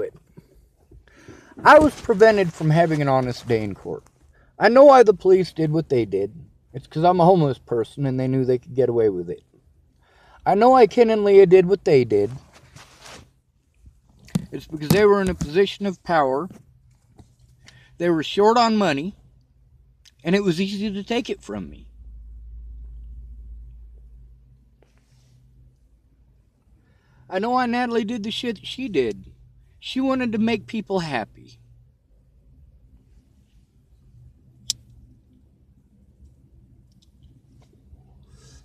it. I was prevented from having an honest day in court. I know why the police did what they did. It's because I'm a homeless person and they knew they could get away with it. I know why Ken and Leah did what they did. It's because they were in a position of power. They were short on money, and it was easy to take it from me. I know why Natalie did the shit she did. She wanted to make people happy.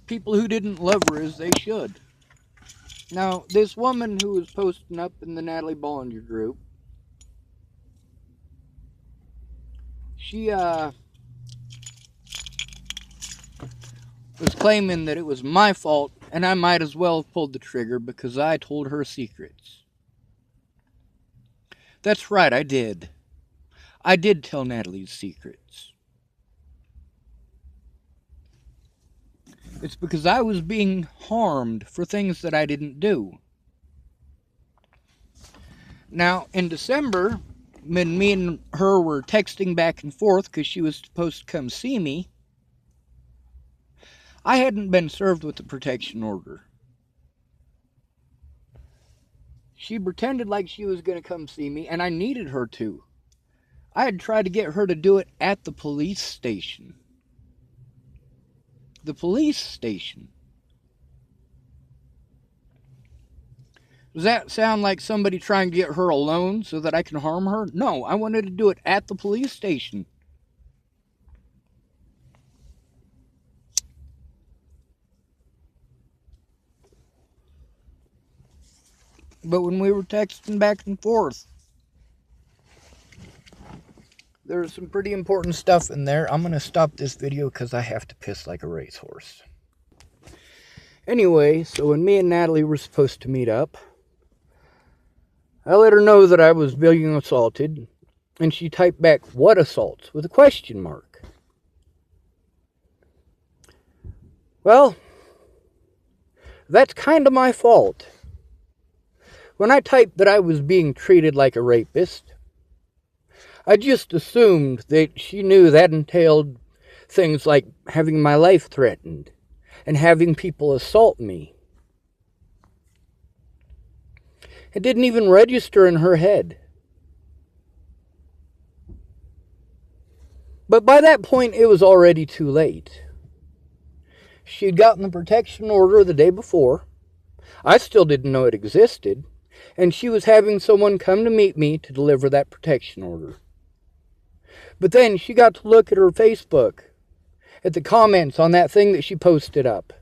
People who didn't love her as they should. Now, this woman who was posting up in the Natalie Bollinger group, she was claiming that it was my fault and I might as well have pulled the trigger because I told her secrets. That's right, I did. I did tell Natalie's secrets. It's because I was being harmed for things that I didn't do. Now, in December, when me and her were texting back and forth because she was supposed to come see me, I hadn't been served with a protection order. She pretended like she was going to come see me, and I needed her to. I had tried to get her to do it at the police station. The police station. Does that sound like somebody trying to get her alone so that I can harm her? No, I wanted to do it at the police station. But when we were texting back and forth, there was some pretty important stuff in there. I'm going to stop this video because I have to piss like a racehorse. Anyway, so when me and Natalie were supposed to meet up, I let her know that I was being assaulted, and she typed back, "What assaults?" with a question mark. Well, that's kind of my fault. When I typed that I was being treated like a rapist, I just assumed that she knew that entailed things like having my life threatened and having people assault me. It didn't even register in her head. But by that point, it was already too late. She had gotten the protection order the day before. I still didn't know it existed. And she was having someone come to meet me to deliver that protection order. But then she got to look at her Facebook, at the comments on that thing that she posted up.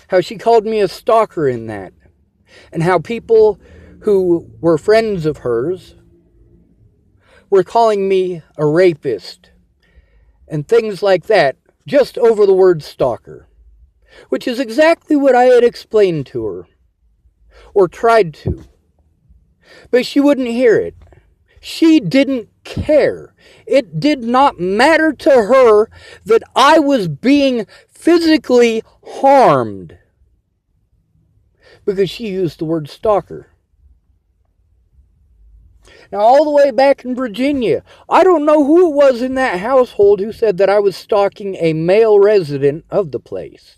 How she called me a stalker in that. And how people who were friends of hers were calling me a rapist. And things like that, just over the word stalker. Which is exactly what I had explained to her. Or tried to. But she wouldn't hear it. She didn't care. It did not matter to her that I was being physically harmed. Because she used the word stalker. Now, all the way back in Virginia, I don't know who it was in that household who said that I was stalking a male resident of the place.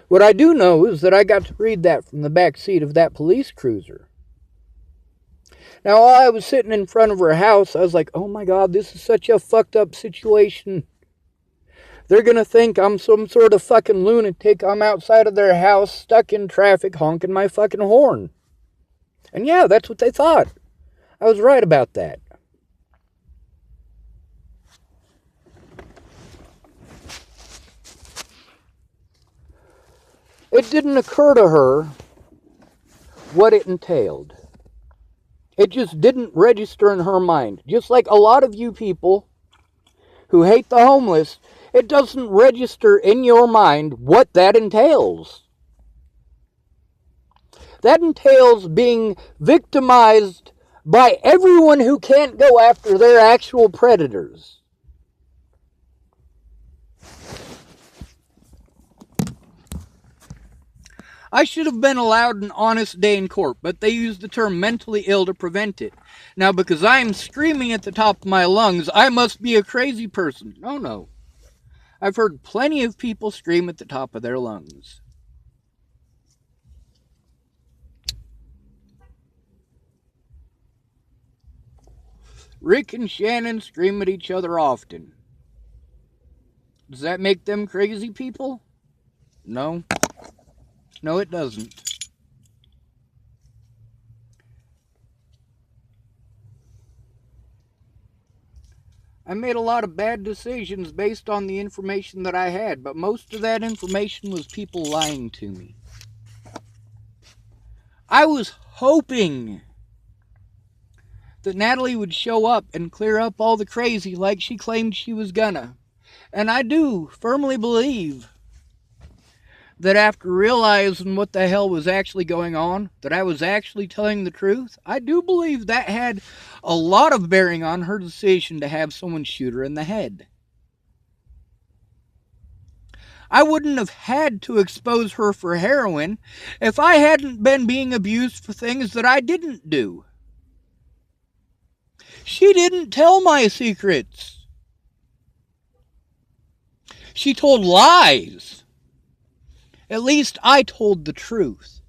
What I do know is that I got to read that from the back seat of that police cruiser. Now, while I was sitting in front of her house, I was like, oh my God, this is such a fucked up situation. They're going to think I'm some sort of fucking lunatic. I'm outside of their house, stuck in traffic, honking my fucking horn. And yeah, that's what they thought. I was right about that. It didn't occur to her what it entailed. It just didn't register in her mind. Just like a lot of you people who hate the homeless, it doesn't register in your mind what that entails. That entails being victimized by everyone who can't go after their actual predators. I should have been allowed an honest day in court, but they used the term mentally ill to prevent it. Now, because I'm screaming at the top of my lungs, I must be a crazy person. No, no. I've heard plenty of people scream at the top of their lungs. Rick and Shannon scream at each other often. Does that make them crazy people? No. No, it doesn't. I made a lot of bad decisions based on the information that I had, but most of that information was people lying to me. I was hoping that Natalie would show up and clear up all the crazy like she claimed she was gonna. And I do firmly believe that after realizing what the hell was actually going on, that I was actually telling the truth, I do believe that had a lot of bearing on her decision to have someone shoot her in the head. I wouldn't have had to expose her for heroin if I hadn't been being abused for things that I didn't do. She didn't tell my secrets. She told lies. At least I told the truth.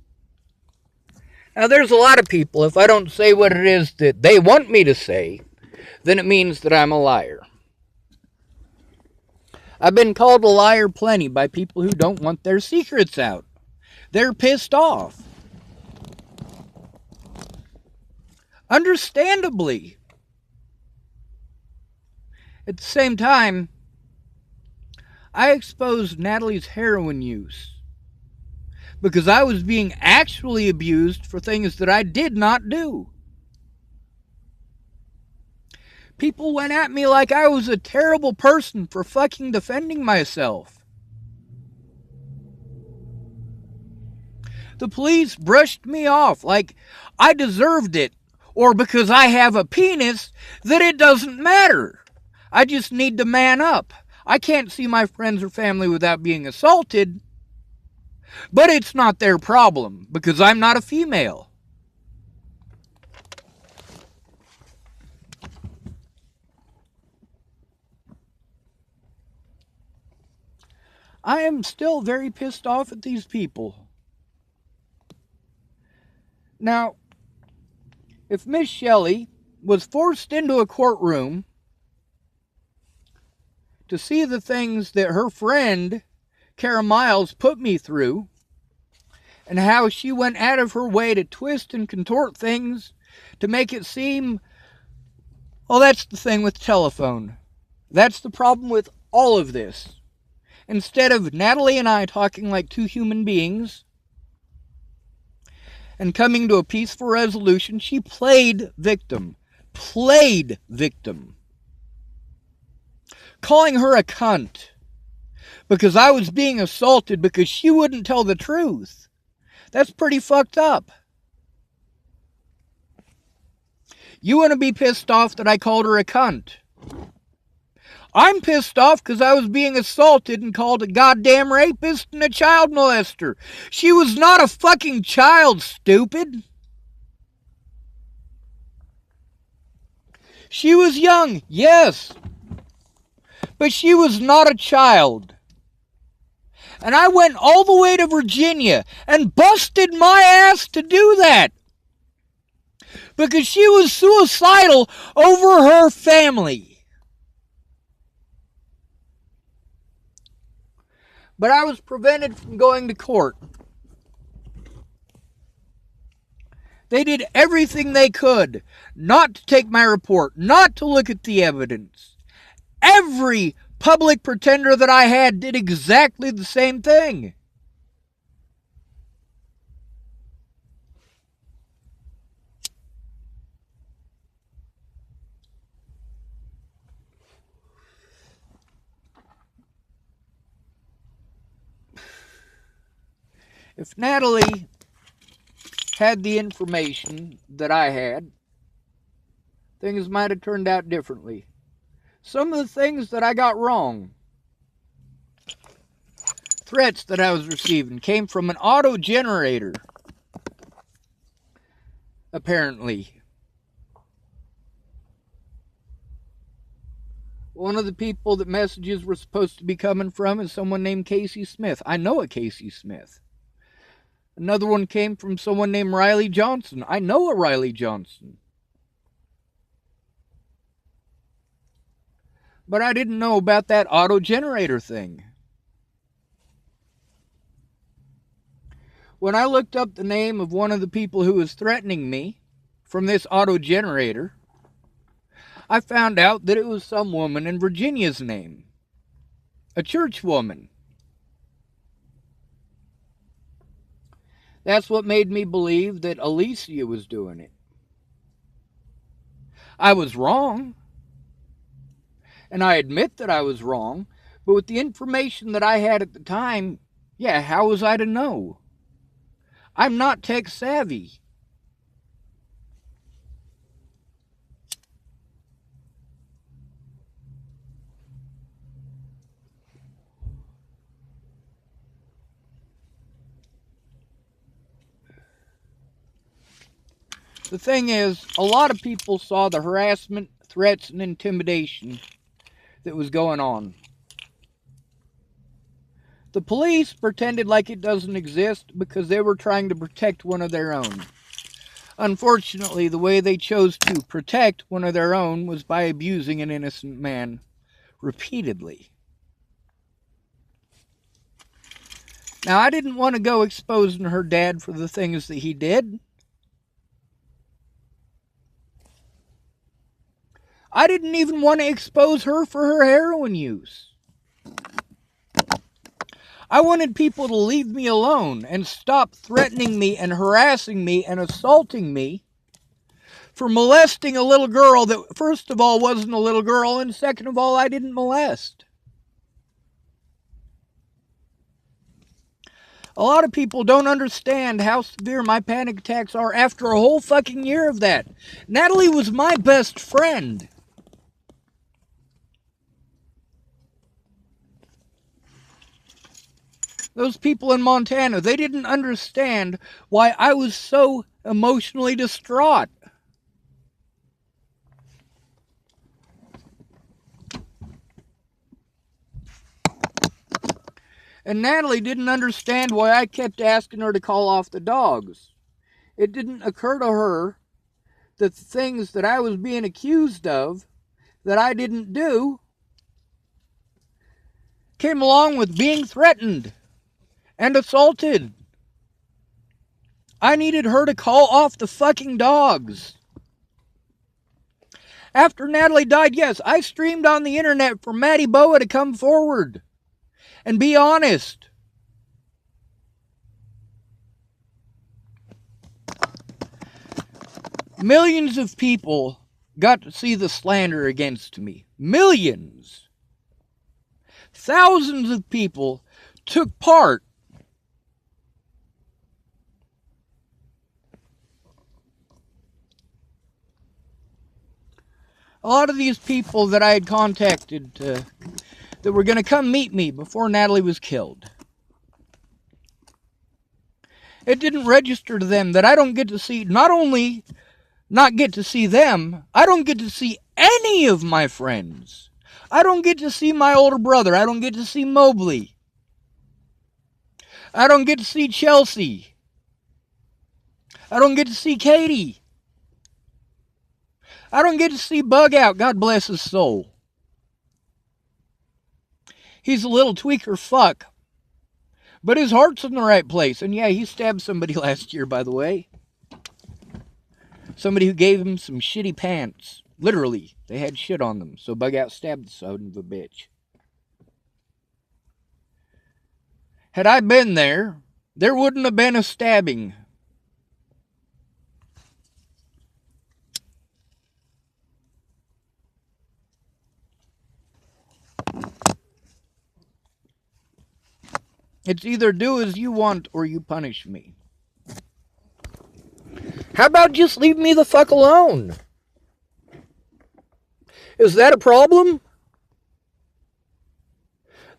Now, there's a lot of people, if I don't say what it is that they want me to say, then it means that I'm a liar. I've been called a liar plenty by people who don't want their secrets out. They're pissed off. Understandably. At the same time, I exposed Natalie's heroin use because I was being actually abused for things that I did not do. People went at me like I was a terrible person for fucking defending myself. The police brushed me off like I deserved it, or because I have a penis, that it doesn't matter. I just need to man up. I can't see my friends or family without being assaulted, but it's not their problem because I'm not a female. I am still very pissed off at these people. Now, if Miss Shelley was forced into a courtroom to see the things that her friend, Kara Miles, put me through, and how she went out of her way to twist and contort things to make it seem, well, that's the thing with telephone. That's the problem with all of this. Instead of Natalie and I talking like two human beings and coming to a peaceful resolution, she played victim. Played victim. Calling her a cunt because I was being assaulted because she wouldn't tell the truth. That's pretty fucked up. You want to be pissed off that I called her a cunt? I'm pissed off because I was being assaulted and called a goddamn rapist and a child molester. She was not a fucking child, stupid. She was young, yes. But she was not a child. And I went all the way to Virginia and busted my ass to do that. Because she was suicidal over her family. But I was prevented from going to court. They did everything they could not to take my report, not to look at the evidence. Every public pretender that I had did exactly the same thing. If Natalie had the information that I had, things might have turned out differently. Some of the things that I got wrong, threats that I was receiving came from an auto generator, apparently. One of the people that messages were supposed to be coming from is someone named Casey Smith. I know a Casey Smith. Another one came from someone named Riley Johnson. I know a Riley Johnson. But I didn't know about that auto generator thing. When I looked up the name of one of the people who was threatening me from this auto generator, I found out that it was some woman in Virginia's name. A church woman. That's what made me believe that Alicia was doing it. I was wrong. And I admit that I was wrong. But with the information that I had at the time, yeah, how was I to know? I'm not tech savvy. The thing is, a lot of people saw the harassment, threats, and intimidation that was going on. The police pretended like it doesn't exist because they were trying to protect one of their own. Unfortunately, the way they chose to protect one of their own was by abusing an innocent man repeatedly. Now, I didn't want to go exposing her dad for the things that he did. I didn't even want to expose her for her heroin use. I wanted people to leave me alone and stop threatening me and harassing me and assaulting me for molesting a little girl that, first of all, wasn't a little girl, and second of all, I didn't molest. A lot of people don't understand how severe my panic attacks are after a whole fucking year of that. Natalie was my best friend. Those people in Montana, they didn't understand why I was so emotionally distraught. And Natalie didn't understand why I kept asking her to call off the dogs. It didn't occur to her that the things that I was being accused of that I didn't do came along with being threatened and assaulted. I needed her to call off the fucking dogs. After Natalie died, yes, I streamed on the internet for Maddie Boa to come forward and be honest. Millions of people got to see the slander against me. Millions. Thousands of people took part. A lot of these people that I had contacted that were going to come meet me before Natalie was killed. It didn't register to them that I don't get to see, not only not get to see them, I don't get to see any of my friends. I don't get to see my older brother. I don't get to see Mobley. I don't get to see Chelsea. I don't get to see Katie. I don't get to see Bug Out, God bless his soul. He's a little tweaker fuck. But his heart's in the right place. And yeah, he stabbed somebody last year, by the way. Somebody who gave him some shitty pants. Literally, they had shit on them. So Bug Out stabbed the son of a bitch. Had I been there, there wouldn't have been a stabbing. It's either do as you want or you punish me. How about just leave me the fuck alone? Is that a problem?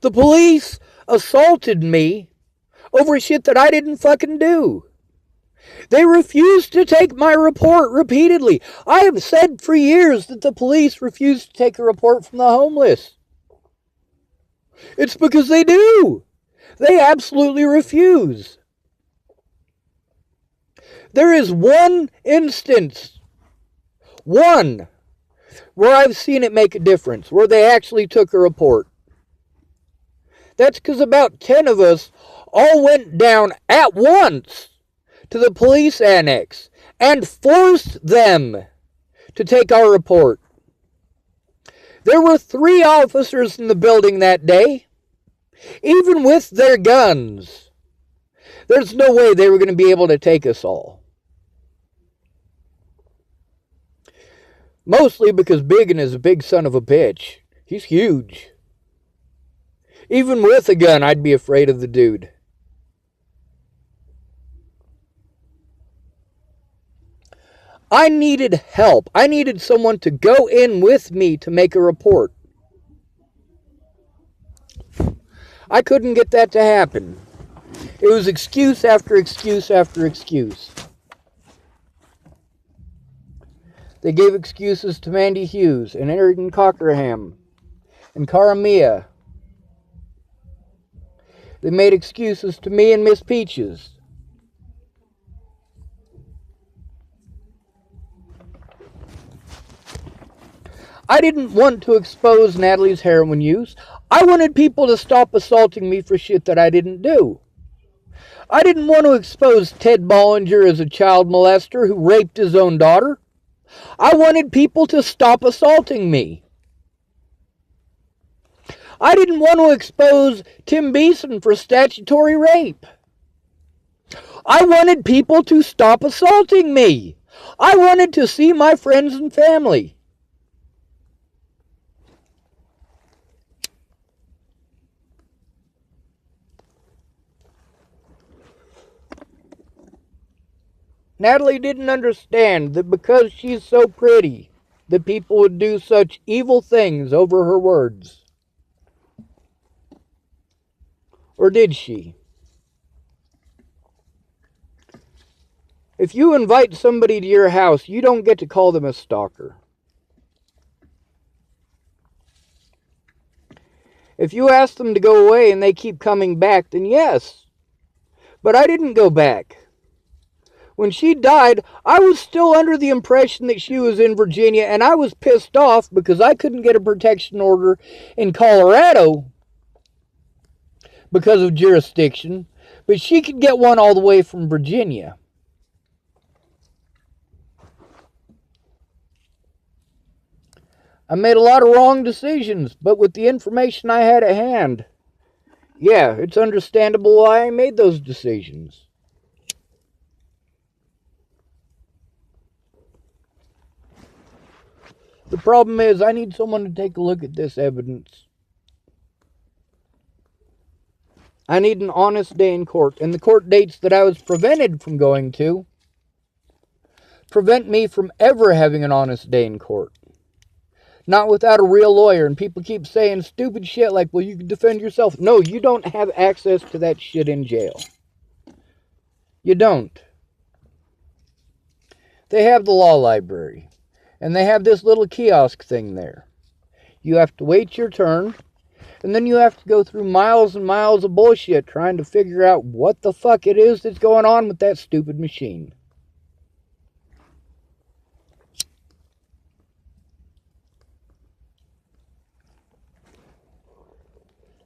The police assaulted me over shit that I didn't fucking do. They refused to take my report repeatedly. I have said for years that the police refuse to take a report from the homeless. It's because they do. They absolutely refuse. There is one instance, one, where I've seen it make a difference, where they actually took a report. That's because about 10 of us all went down at once to the police annex and forced them to take our report. There were 3 officers in the building that day, even with their guns. There's no way they were going to be able to take us all. Mostly because Biggin is a big son of a bitch. He's huge. Even with a gun, I'd be afraid of the dude. I needed help. I needed someone to go in with me to make a report. I couldn't get that to happen. It was excuse after excuse after excuse. They gave excuses to Mandy Hughes and Aaron Cockerham and Karamia. They made excuses to me and Miss Peaches. I didn't want to expose Natalie's heroin use. I wanted people to stop assaulting me for shit that I didn't do. I didn't want to expose Ted Bollinger as a child molester who raped his own daughter. I wanted people to stop assaulting me. I didn't want to expose Tim Beeson for statutory rape. I wanted people to stop assaulting me. I wanted to see my friends and family. Natalie didn't understand that because she's so pretty, that people would do such evil things over her words. Or did she? If you invite somebody to your house, you don't get to call them a stalker. If you ask them to go away and they keep coming back, then yes. But I didn't go back. When she died, I was still under the impression that she was in Virginia, and I was pissed off because I couldn't get a protection order in Colorado because of jurisdiction, but she could get one all the way from Virginia. I made a lot of wrong decisions, but with the information I had at hand, yeah, it's understandable why I made those decisions. The problem is, I need someone to take a look at this evidence. I need an honest day in court, and the court dates that I was prevented from going to prevent me from ever having an honest day in court. Not without a real lawyer, and people keep saying stupid shit like, well, you can defend yourself. No, you don't have access to that shit in jail. You don't. They have the law library. And they have this little kiosk thing there. You have to wait your turn. And then you have to go through miles and miles of bullshit trying to figure out what the fuck it is that's going on with that stupid machine.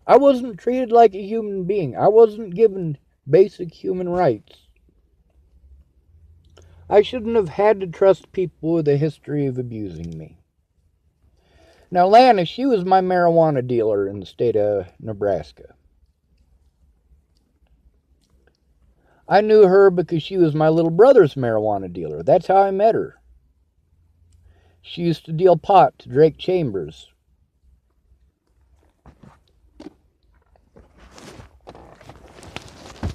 I wasn't treated like a human being. I wasn't given basic human rights. I shouldn't have had to trust people with a history of abusing me. Now, Lana, she was my marijuana dealer in the state of Nebraska. I knew her because she was my little brother's marijuana dealer. That's how I met her. She used to deal pot to Drake Chambers.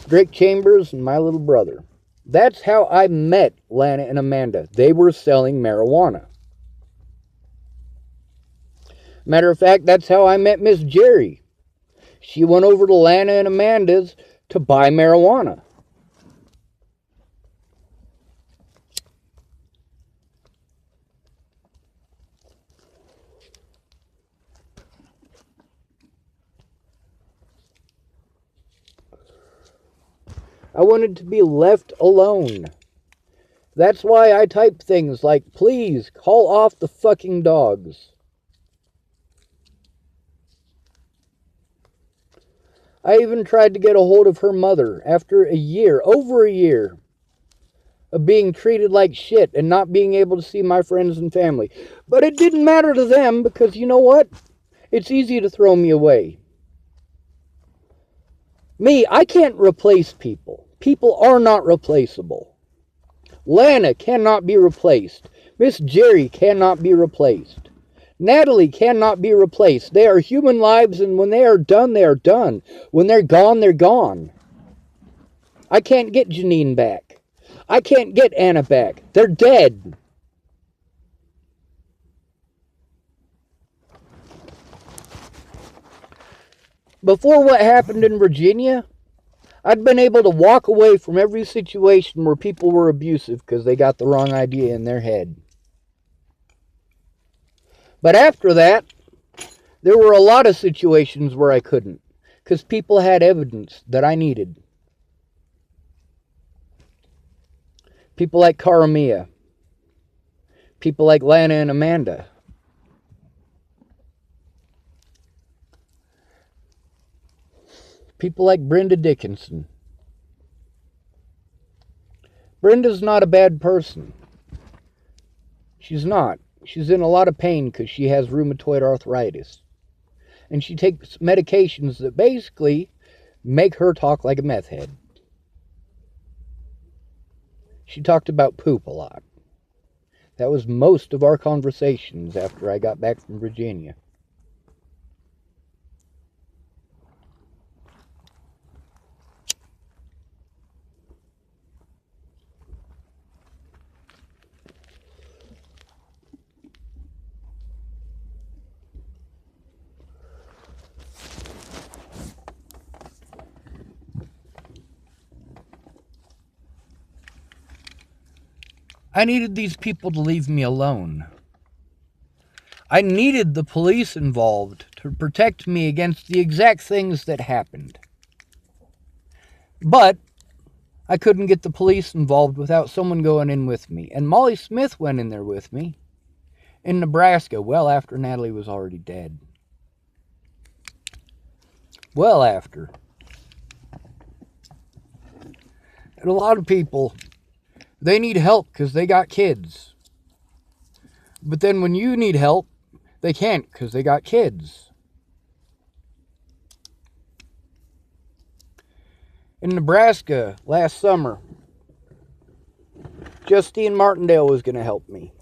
Drake Chambers and my little brother. That's how I met Lana and Amanda. They were selling marijuana. Matter of fact, that's how I met Miss Jerry. She went over to Lana and Amanda's to buy marijuana. I wanted to be left alone. That's why I type things like, please, call off the fucking dogs. I even tried to get a hold of her mother after a year, over a year, of being treated like shit and not being able to see my friends and family. But it didn't matter to them because, you know what? It's easy to throw me away. Me, I can't replace people. People are not replaceable. Lana cannot be replaced. Miss Jerry cannot be replaced. Natalie cannot be replaced. They are human lives, and when they are done, they are done. When they're gone, they're gone. I can't get Janine back. I can't get Anna back. They're dead. Before what happened in Virginia, I'd been able to walk away from every situation where people were abusive because they got the wrong idea in their head. But after that, there were a lot of situations where I couldn't because people had evidence that I needed. People like Karamia. People like Lana and Amanda. People like Brenda Dickinson. Brenda's not a bad person. She's not. She's in a lot of pain because she has rheumatoid arthritis. And she takes medications that basically make her talk like a meth head. She talked about poop a lot. That was most of our conversations after I got back from Virginia. I needed these people to leave me alone. I needed the police involved to protect me against the exact things that happened. But I couldn't get the police involved without someone going in with me. And Molly Smith went in there with me in Nebraska, well after Natalie was already dead. Well after. And a lot of people, they need help because they got kids. But then when you need help, they can't because they got kids. In Nebraska last summer, Justine Martindale was going to help me.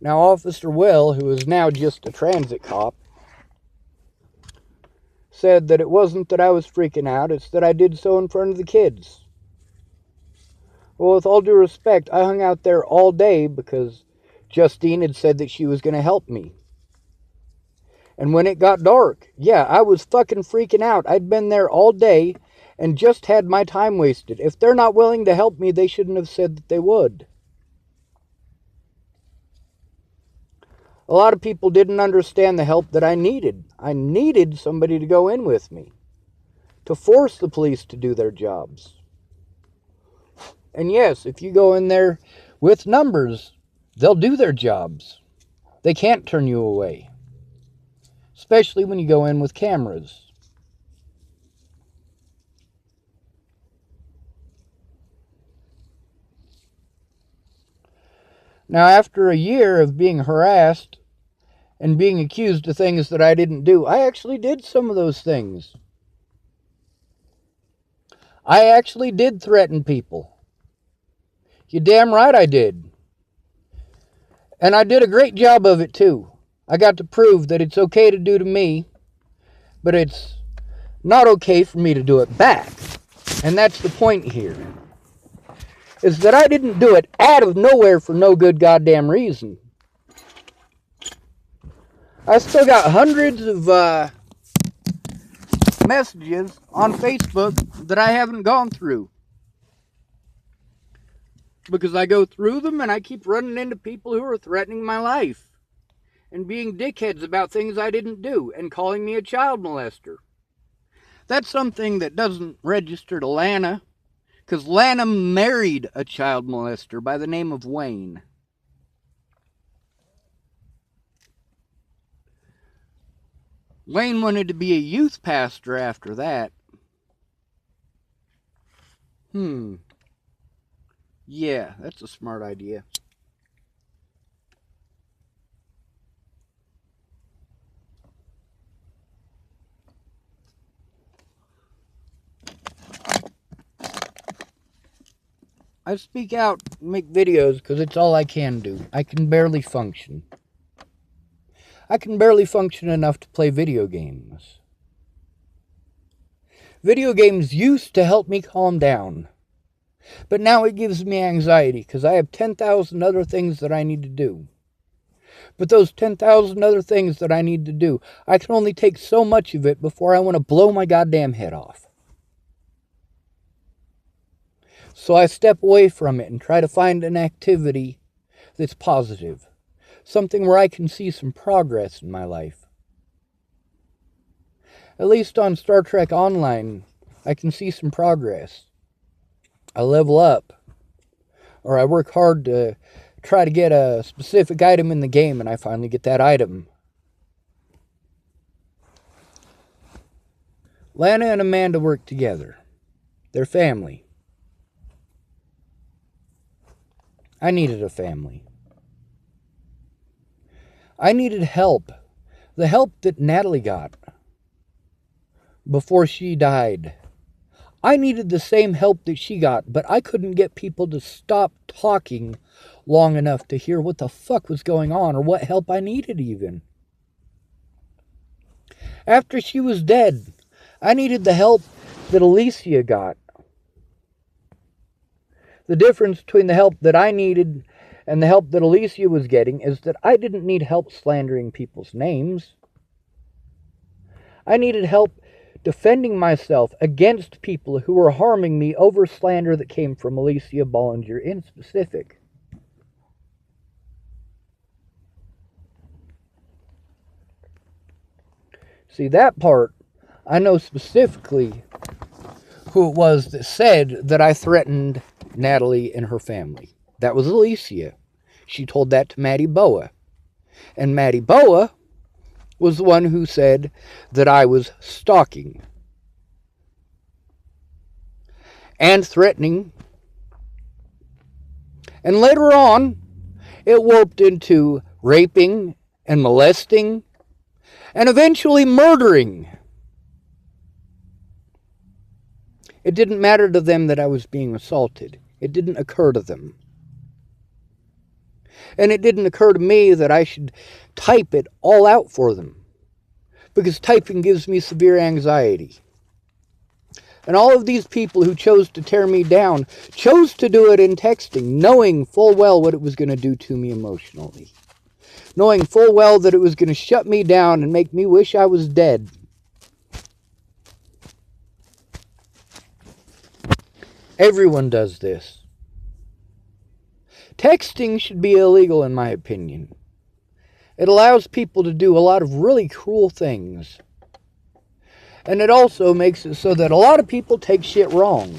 Now, Officer Will, who is now just a transit cop, said that it wasn't that I was freaking out, it's that I did so in front of the kids. Well, with all due respect, I hung out there all day because Justine had said that she was going to help me. And when it got dark, yeah, I was fucking freaking out. I'd been there all day and just had my time wasted. If they're not willing to help me, they shouldn't have said that they would. A lot of people didn't understand the help that I needed. I needed somebody to go in with me, to force the police to do their jobs. And yes, if you go in there with numbers, they'll do their jobs. They can't turn you away. Especially when you go in with cameras. Now, after a year of being harassed and being accused of things that I didn't do, I actually did some of those things. I actually did threaten people. You're damn right I did. And I did a great job of it too. I got to prove that it's okay to do to me, but it's not okay for me to do it back. And that's the point here. Is that I didn't do it out of nowhere for no good goddamn reason. I still got hundreds of messages on Facebook that I haven't gone through. Because I go through them and I keep running into people who are threatening my life and being dickheads about things I didn't do and calling me a child molester. That's something that doesn't register to Lana, because Lana married a child molester by the name of Wayne. Wayne wanted to be a youth pastor after that. Yeah, that's a smart idea. I speak out and make videos because it's all I can do. I can barely function. I can barely function enough to play video games. Video games used to help me calm down. But now it gives me anxiety because I have 10,000 other things that I need to do. But those 10,000 other things that I need to do, I can only take so much of it before I want to blow my goddamn head off. So I step away from it and try to find an activity that's positive. Something where I can see some progress in my life. At least on Star Trek Online, I can see some progress. I level up. Or I work hard to try to get a specific item in the game and I finally get that item. Lana and Amanda work together. They're family. I needed a family. I needed help. The help that Natalie got before she died. I needed the same help that she got, but I couldn't get people to stop talking long enough to hear what the fuck was going on or what help I needed even. After she was dead, I needed the help that Alicia got. The difference between the help that I needed and the help that Alicia was getting is that I didn't need help slandering people's names. I needed help defending myself against people who were harming me over slander that came from Alicia Bollinger in specific. See, that part, I know specifically who it was that said that I threatened Natalie and her family. That was Alicia. She told that to Maddie Boa. And Maddie Boa was the one who said that I was stalking and threatening. And later on, it warped into raping and molesting and eventually murdering. It didn't matter to them that I was being assaulted. It didn't occur to them. And it didn't occur to me that I should type it all out for them. Because typing gives me severe anxiety. And all of these people who chose to tear me down chose to do it in texting, knowing full well what it was going to do to me emotionally. Knowing full well that it was going to shut me down and make me wish I was dead. Everyone does this. Texting should be illegal in my opinion. It allows people to do a lot of really cruel things. And it also makes it so that a lot of people take shit wrong.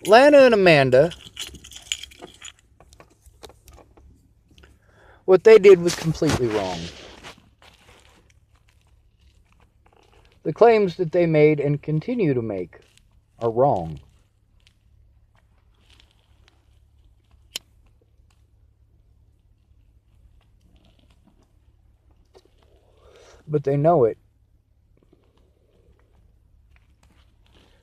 Lana and Amanda, what they did was completely wrong. The claims that they made and continue to make are wrong. But they know it.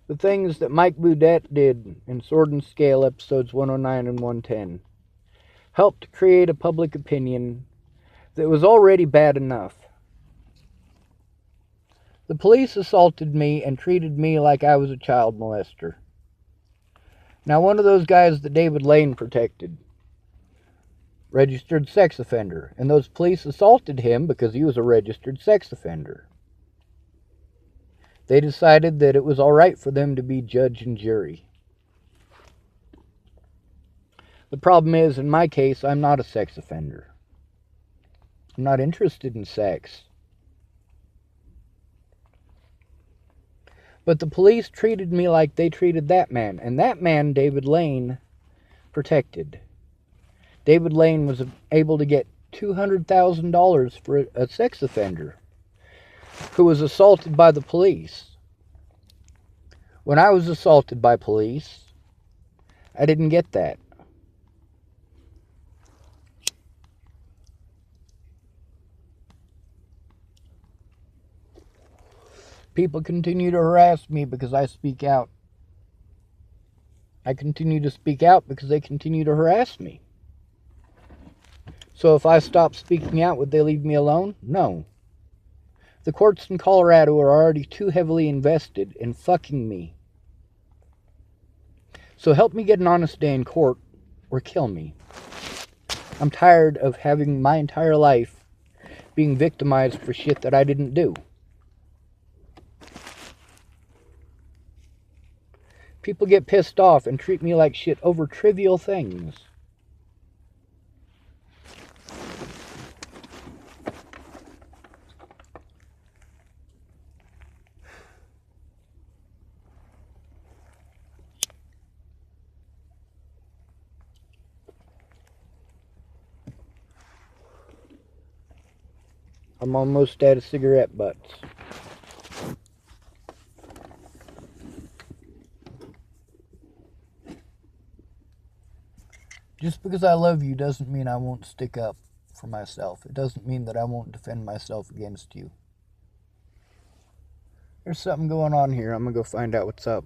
The things that Mike Burdett did in Sword and Scale episodes 109 and 110 helped create a public opinion that was already bad enough. The police assaulted me and treated me like I was a child molester. Now, one of those guys that David Lane protected registered sex offender. And those police assaulted him because he was a registered sex offender. They decided that it was all right for them to be judge and jury. The problem is, in my case, I'm not a sex offender. I'm not interested in sex. But the police treated me like they treated that man. And that man, David Lane, protected. David Lane was able to get $200,000 for a sex offender who was assaulted by the police. When I was assaulted by police, I didn't get that. People continue to harass me because I speak out. I continue to speak out because they continue to harass me. So if I stop speaking out, would they leave me alone? No. The courts in Colorado are already too heavily invested in fucking me. So help me get an honest day in court or kill me. I'm tired of having my entire life being victimized for shit that I didn't do. People get pissed off and treat me like shit over trivial things. I'm almost out of cigarette butts. Just because I love you doesn't mean I won't stick up for myself. It doesn't mean that I won't defend myself against you. There's something going on here. I'm going to go find out what's up.